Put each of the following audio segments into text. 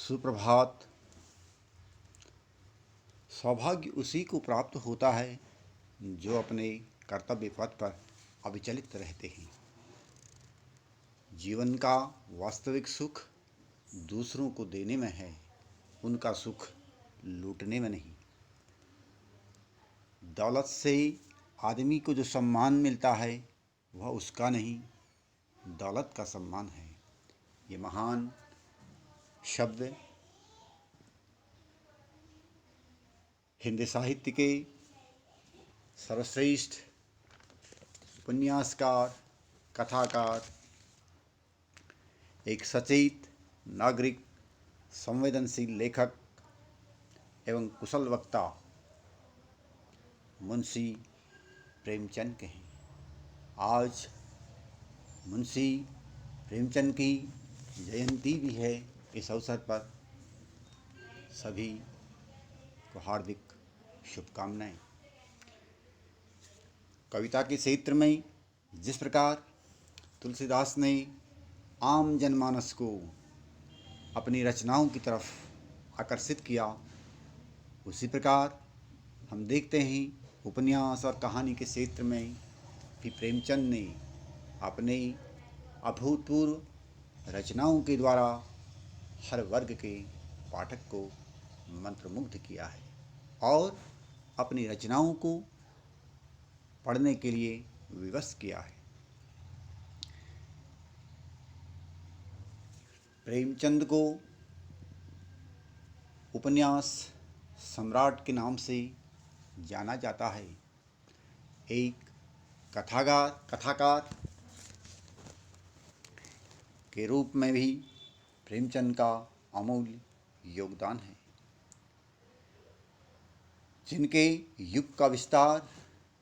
सुप्रभात। सौभाग्य उसी को प्राप्त होता है जो अपने कर्तव्य पथ पर अविचलित रहते हैं। जीवन का वास्तविक सुख दूसरों को देने में है, उनका सुख लूटने में नहीं। दौलत से आदमी को जो सम्मान मिलता है वह उसका नहीं, दौलत का सम्मान है। ये महान शब्द हिंदी साहित्य के सर्वश्रेष्ठ उपन्यासकार, कथाकार, एक सचेत नागरिक, संवेदनशील लेखक एवं कुशल वक्ता मुंशी प्रेमचंद के हैं। आज मुंशी प्रेमचंद की जयंती भी है। इस अवसर पर सभी को हार्दिक शुभकामनाएं। कविता के क्षेत्र में जिस प्रकार तुलसीदास ने आम जनमानस को अपनी रचनाओं की तरफ आकर्षित किया, उसी प्रकार हम देखते हैं उपन्यास और कहानी के क्षेत्र में भी प्रेमचंद ने अपने अभूतपूर्व रचनाओं के द्वारा हर वर्ग के पाठक को मंत्रमुग्ध किया है और अपनी रचनाओं को पढ़ने के लिए विवश किया है। प्रेमचंद को उपन्यास सम्राट के नाम से जाना जाता है। एक कथाकार के रूप में भी प्रेमचंद का अमूल्य योगदान है, जिनके युग का विस्तार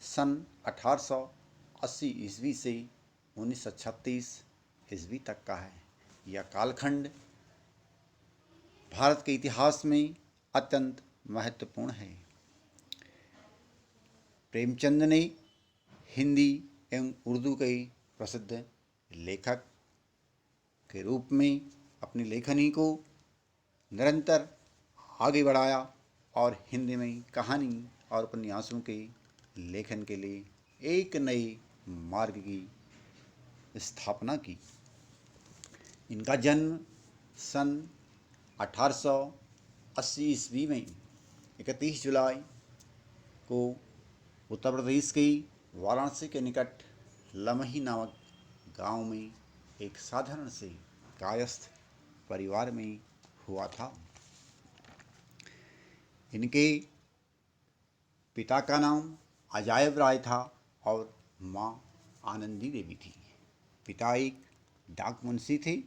सन 1880 ईस्वी से 1936 ईस्वी तक का है। यह कालखंड भारत के इतिहास में अत्यंत महत्वपूर्ण है। प्रेमचंद ने हिंदी एवं उर्दू के प्रसिद्ध लेखक के रूप में अपनी लेखनी को निरंतर आगे बढ़ाया और हिंदी में कहानी और उपन्यासों के लेखन के लिए एक नए मार्ग की स्थापना की। इनका जन्म सन 1880 ईस्वी में 31 जुलाई को उत्तर प्रदेश के वाराणसी के निकट लमही नामक गांव में एक साधारण से कायस्थ परिवार में हुआ था। इनके पिता का नाम अजायब राय था और माँ आनंदी देवी थी। पिता एक डाक मुंशी थे।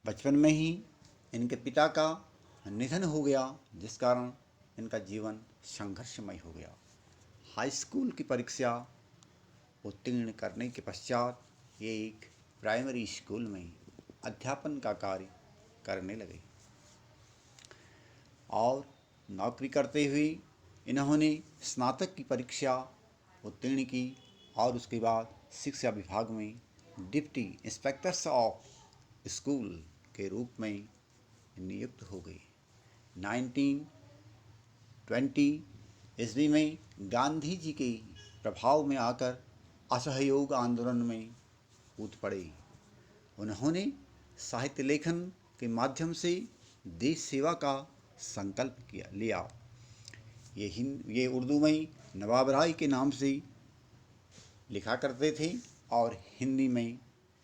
बचपन में ही इनके पिता का निधन हो गया, जिस कारण इनका जीवन संघर्षमय हो गया। हाई स्कूल की परीक्षा उत्तीर्ण करने के पश्चात ये एक प्राइमरी स्कूल में अध्यापन का कार्य करने लगे और नौकरी करते हुए इन्होंने स्नातक की परीक्षा उत्तीर्ण की और उसके बाद शिक्षा विभाग में डिप्टी इंस्पेक्टर्स ऑफ स्कूल के रूप में नियुक्त हो गए। 1920 ईस्वी में गांधी जी के प्रभाव में आकर असहयोग आंदोलन में कूद पड़े। उन्होंने साहित्य लेखन के माध्यम से देश सेवा का संकल्प लिया। ये उर्दू में नवाब राय के नाम से लिखा करते थे और हिंदी में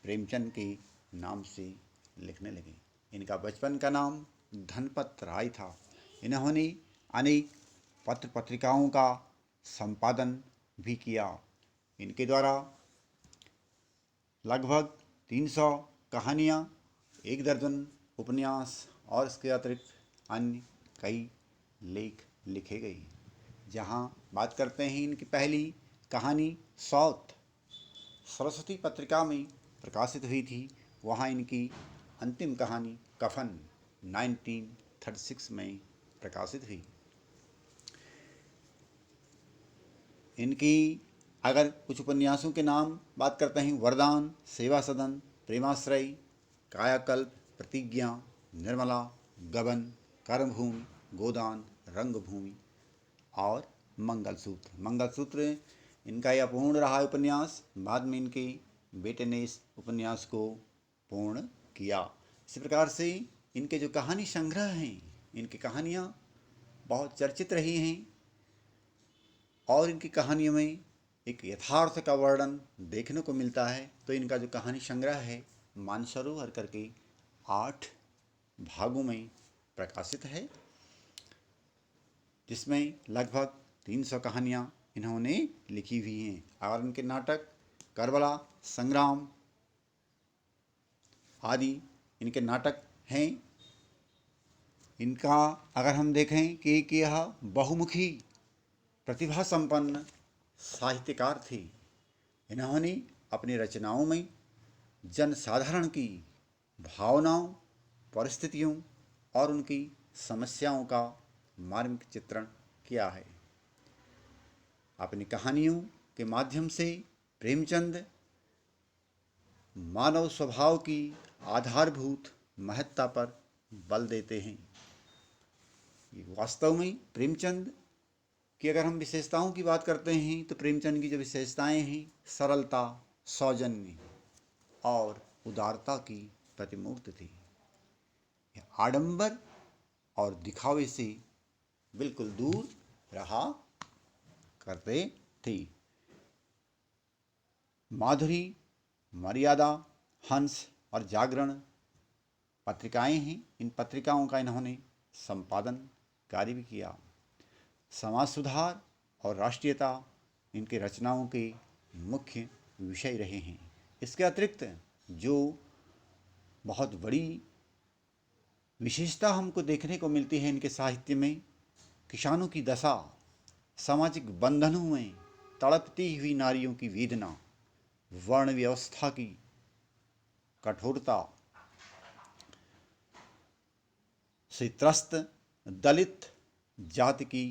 प्रेमचंद के नाम से लिखने लगे। इनका बचपन का नाम धनपत राय था। इन्होंने अनेक पत्र पत्रिकाओं का संपादन भी किया। इनके द्वारा लगभग 300 कहानियाँ, 1 दर्जन उपन्यास और इसके अतिरिक्त अन्य कई लेख लिखे गए। जहाँ बात करते हैं इनकी पहली कहानी साउथ सरस्वती पत्रिका में प्रकाशित हुई थी, वहाँ इनकी अंतिम कहानी कफन 1936 में प्रकाशित हुई। इनकी अगर कुछ उपन्यासों के नाम बात करते हैं, वरदान, सेवा सदन, प्रेमाश्रय, कायाकल्प, प्रतिज्ञा, निर्मला, गबन, कर्मभूमि, गोदान, रंगभूमि और मंगलसूत्र। मंगलसूत्र इनका यह पूर्ण रहा उपन्यास। बाद में इनके बेटे ने इस उपन्यास को पूर्ण किया। इसी प्रकार से इनके जो कहानी संग्रह हैं, इनकी कहानियाँ बहुत चर्चित रही हैं और इनकी कहानियों में एक यथार्थ का वर्णन देखने को मिलता है। तो इनका जो कहानी संग्रह है मानसरोवर करके 8 भागों में प्रकाशित है, जिसमें लगभग 300 कहानियाँ इन्होंने लिखी हुई हैं। और इनके नाटक करबला, संग्राम आदि इनके नाटक हैं। इनका अगर हम देखें कि यह बहुमुखी प्रतिभा संपन्न साहित्यकार थे। इन्होंने अपनी रचनाओं में जनसाधारण की भावनाओं, परिस्थितियों और उनकी समस्याओं का मार्मिक चित्रण किया है। अपनी कहानियों के माध्यम से प्रेमचंद मानव स्वभाव की आधारभूत महत्ता पर बल देते हैं। वास्तव में प्रेमचंद कि अगर हम विशेषताओं की बात करते हैं तो प्रेमचंद की जो विशेषताएं हैं सरलता, सौजन्य और उदारता की प्रतिमूर्ति थी। आडंबर और दिखावे से बिल्कुल दूर रहा करते थे। माधुरी, मर्यादा, हंस और जागरण पत्रिकाएं हैं। इन पत्रिकाओं का इन्होंने संपादन कार्य भी किया। समाज सुधार और राष्ट्रीयता इनके रचनाओं के मुख्य विषय रहे हैं। इसके अतिरिक्त जो बहुत बड़ी विशेषता हमको देखने को मिलती है इनके साहित्य में, किसानों की दशा, सामाजिक बंधनों में तड़पती हुई नारियों की वेदना, वर्ण व्यवस्था की कठोरता से त्रस्त दलित जाति की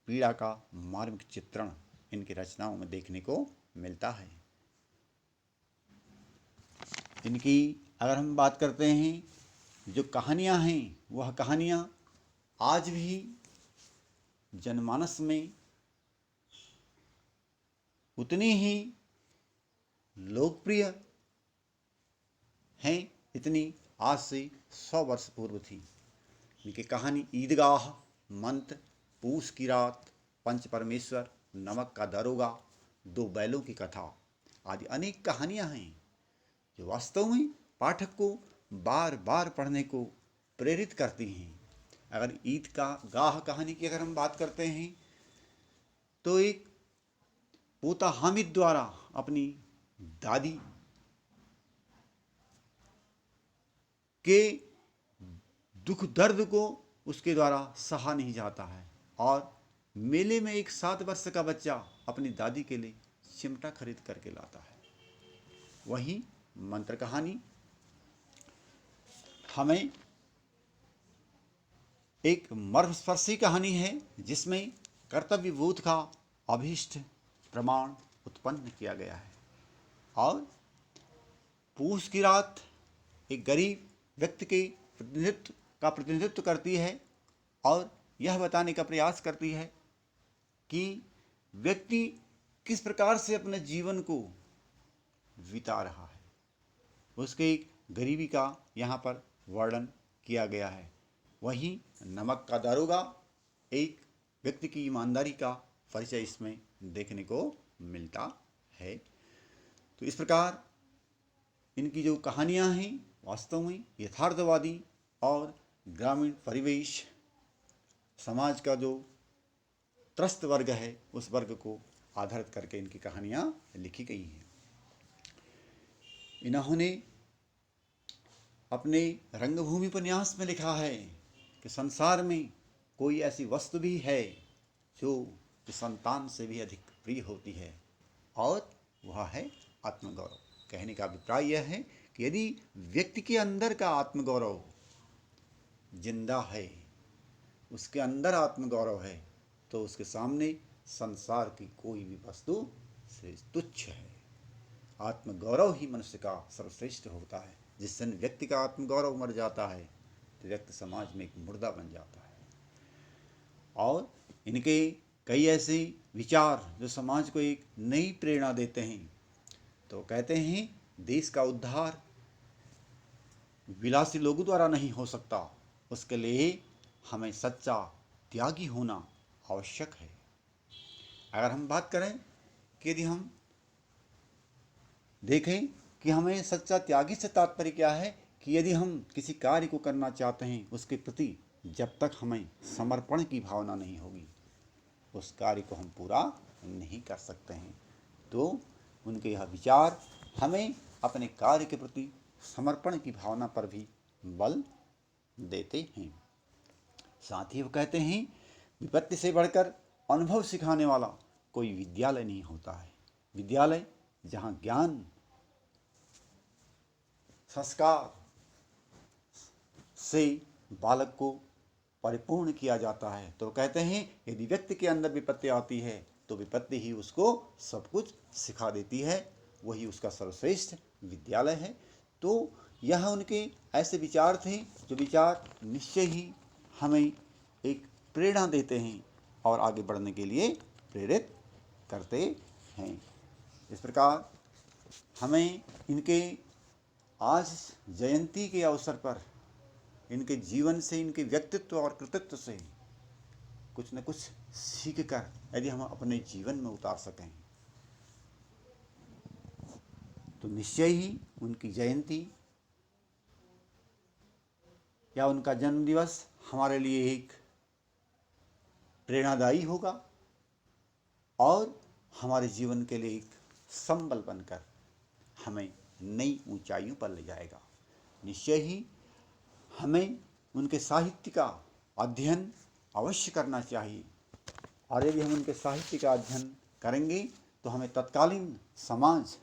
पीड़ा का मार्मिक चित्रण इनकी रचनाओं में देखने को मिलता है। इनकी अगर हम बात करते हैं जो कहानियाँ हैं, वह कहानियाँ आज भी जनमानस में उतनी ही लोकप्रिय हैं जितनी आज से 100 वर्ष पूर्व थी। इनकी कहानी ईदगाह, मंत्र, पूस की रात, पंच परमेश्वर, नमक का दरोगा, 2 बैलों की कथा आदि अनेक कहानियाँ हैं जो वास्तव में पाठक को बार बार पढ़ने को प्रेरित करती हैं। अगर ईद का गाह कहानी की अगर हम बात करते हैं तो एक पोता हामिद द्वारा अपनी दादी के दुख दर्द को उसके द्वारा सहा नहीं जाता है और मेले में एक 7 वर्ष का बच्चा अपनी दादी के लिए चिमटा खरीद करके लाता है। वहीं मंत्र कहानी हमें एक मर्मस्पर्शी कहानी है जिसमें कर्तव्य बोध का अभीष्ट प्रमाण उत्पन्न किया गया है। और पूस की रात एक गरीब व्यक्ति के प्रतिनिधित्व करती है और यह बताने का प्रयास करती है कि व्यक्ति किस प्रकार से अपने जीवन को बिता रहा है। उसके गरीबी का यहाँ पर वर्णन किया गया है। वहीं नमक का दारोगा एक व्यक्ति की ईमानदारी का परिचय इसमें देखने को मिलता है। तो इस प्रकार इनकी जो कहानियाँ हैं वास्तव में यथार्थवादी और ग्रामीण परिवेश, समाज का जो त्रस्त वर्ग है उस वर्ग को आधारित करके इनकी कहानियाँ लिखी गई हैं। इन्होंने अपने रंगभूमि उपन्यास में लिखा है कि संसार में कोई ऐसी वस्तु भी है जो संतान से भी अधिक प्रिय होती है और वह है आत्मगौरव। कहने का अभिप्राय यह है कि यदि व्यक्ति के अंदर का आत्मगौरव जिंदा है, उसके अंदर आत्मगौरव है, तो उसके सामने संसार की कोई भी वस्तु से तुच्छ है। आत्मगौरव ही मनुष्य का सर्वश्रेष्ठ होता है। जिस दिन व्यक्ति का आत्मगौरव मर जाता है तो व्यक्ति समाज में एक मुर्दा बन जाता है। और इनके कई ऐसे विचार जो समाज को एक नई प्रेरणा देते हैं। तो कहते हैं देश का उद्धार विलासी लोगों द्वारा नहीं हो सकता, उसके लिए हमें सच्चा त्यागी होना आवश्यक है। अगर हम बात करें कि यदि हम देखें कि हमें सच्चा त्यागी से तात्पर्य क्या है, कि यदि हम किसी कार्य को करना चाहते हैं उसके प्रति जब तक हमें समर्पण की भावना नहीं होगी उस कार्य को हम पूरा नहीं कर सकते हैं। तो उनके यह विचार हमें अपने कार्य के प्रति समर्पण की भावना पर भी बल देते हैं। साथ ही वो कहते हैं विपत्ति से बढ़कर अनुभव सिखाने वाला कोई विद्यालय नहीं होता है। विद्यालय जहाँ ज्ञान संस्कार से बालक को परिपूर्ण किया जाता है। तो कहते हैं यदि व्यक्ति के अंदर विपत्ति आती है तो विपत्ति ही उसको सब कुछ सिखा देती है, वही उसका सर्वश्रेष्ठ विद्यालय है। तो यह उनके ऐसे विचार थे जो विचार निश्चय ही हमें एक प्रेरणा देते हैं और आगे बढ़ने के लिए प्रेरित करते हैं। इस प्रकार हमें इनके आज जयंती के अवसर पर इनके जीवन से, इनके व्यक्तित्व और कृतित्व से कुछ न कुछ सीख कर यदि हम अपने जीवन में उतार सकें तो निश्चय ही उनकी जयंती या उनका जन्मदिवस हमारे लिए एक प्रेरणादायी होगा और हमारे जीवन के लिए एक संबल बनकर हमें नई ऊंचाइयों पर ले जाएगा। निश्चय ही हमें उनके साहित्य का अध्ययन अवश्य करना चाहिए और यदि हम उनके साहित्य का अध्ययन करेंगे तो हमें तत्कालीन समाज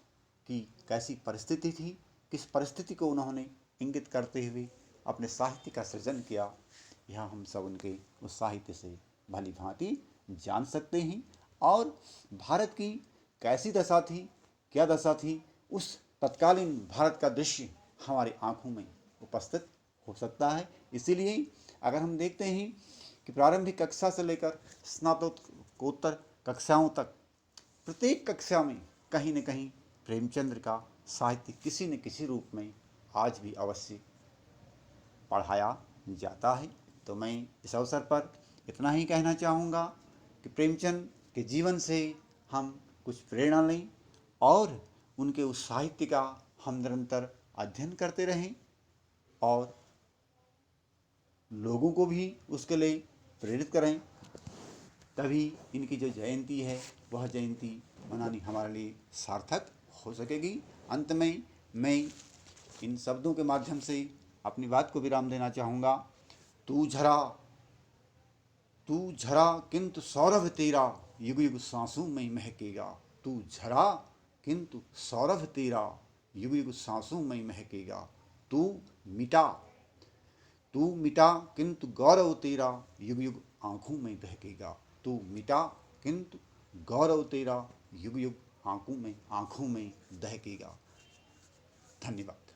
की कैसी परिस्थिति थी, किस परिस्थिति को उन्होंने इंगित करते हुए अपने साहित्य का सृजन किया, यह हम सब उनके उस साहित्य से भली भांति जान सकते हैं। और भारत की कैसी दशा थी, क्या दशा थी, उस तत्कालीन भारत का दृश्य हमारी आंखों में उपस्थित हो सकता है। इसीलिए अगर हम देखते हैं कि प्रारंभिक कक्षा से लेकर स्नातकोत्तर कक्षाओं तक प्रत्येक कक्षा में कहीं न कहीं प्रेमचंद्र का साहित्य किसी न किसी रूप में आज भी अवश्य पढ़ाया जाता है। तो मैं इस अवसर पर इतना ही कहना चाहूँगा कि प्रेमचंद के जीवन से हम कुछ प्रेरणा लें और उनके उस साहित्य का हम निरंतर अध्ययन करते रहें और लोगों को भी उसके लिए प्रेरित करें। तभी इनकी जो जयंती है वह जयंती मनानी हमारे लिए सार्थक हो सकेगी। अंत में मैं इन शब्दों के माध्यम से अपनी बात को विराम देना चाहूँगा। तू झरा किंतु सौरभ तेरा युग युग सांसों में महकेगा। तू झरा किंतु सौरभ तेरा युग युग सांसों में महकेगा। तू मिटा किंतु गौरव तेरा युग युग आँखों में बहकेगा। तू मिटा किंतु गौरव तेरा युग युग आँखों में दहकेगा। धन्यवाद।